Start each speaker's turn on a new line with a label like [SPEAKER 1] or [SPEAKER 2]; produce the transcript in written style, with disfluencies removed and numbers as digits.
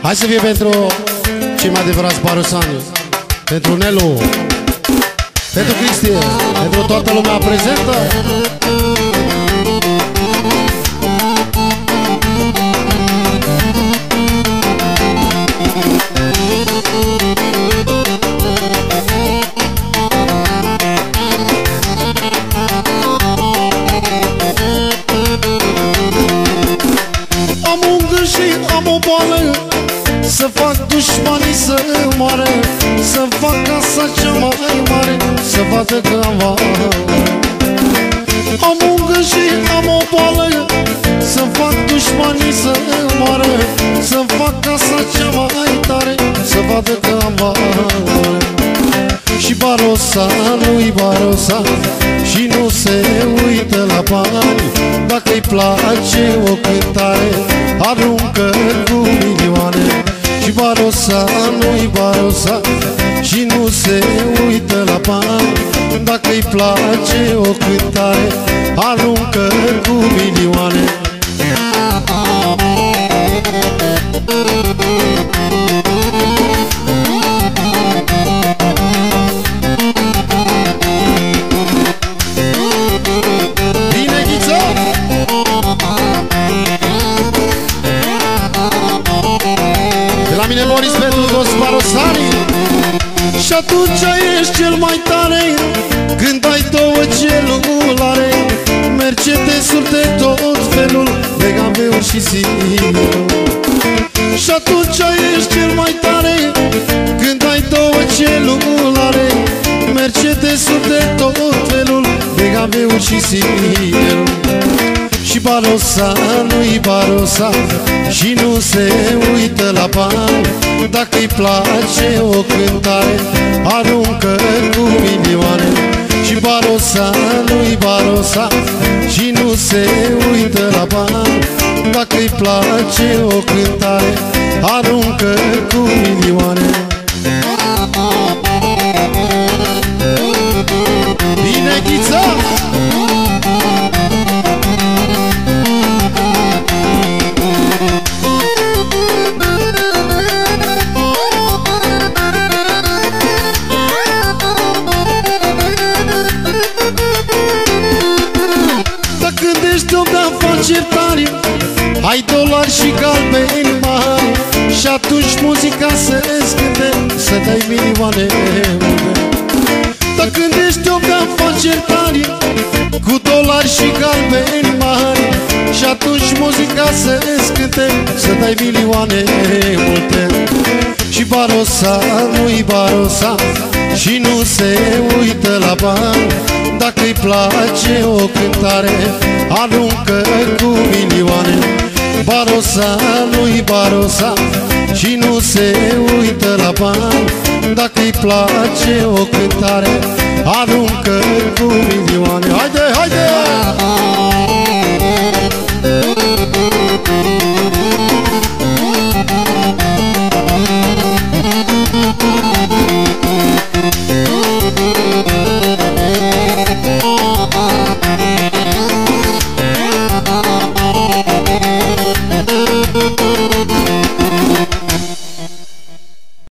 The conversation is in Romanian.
[SPEAKER 1] Hai să fie pentru cei mai adevărați barosani, pentru Nelu, pentru Cristi, pentru toată lumea prezentă.
[SPEAKER 2] Am un gând și am o boală, să fac dușmanii să moară, să fac casa cea mai mare, să vadă că am valoare. Am un gând și am o boală, să fac dușmanii să moară, să fac casa cea mai tare, să vadă că am valoare. Și barosa nu-i barosa și nu se uită la bani. Dacă-i place o cântare, aruncă cu milioane. Și barosa nu-i barosa și nu se uită la bani. Dacă-i place o cântare, aruncă cu milioane.
[SPEAKER 1] Mine Boris pentru toți barosanii.
[SPEAKER 2] Și atunci ești cel mai tare când ai două celulare, Mercedes-uri de tot felul, BMW-uri și Signor. Și atunci ești cel mai tare când ai două celulare, Mercedes-uri de tot felul, BMW-uri și Signor. Și barosa nu-i barosa și nu se uită la bani. Dacă-i place o cântare, aruncă cu milioane. Și barosa nu-i barosa și nu se uită la bani. Dacă-i place o cântare, aruncă cu milioane.
[SPEAKER 1] Bine, Ghiță!
[SPEAKER 2] Tari, ai dolari și galbeni mari, și atunci muzica să scânte, să dai milioane. Dar când ești om de afaceri tari, cu dolari și galbeni mari, și atunci muzica să scânte, să dai milioane multe. Și barosa nu-i barosa și nu se uită la bani. Dacă-i place o cântare, aruncă cu milioane. Barosa nu-i barosa și nu se uită la bani. Dacă-i place o cântare, aruncă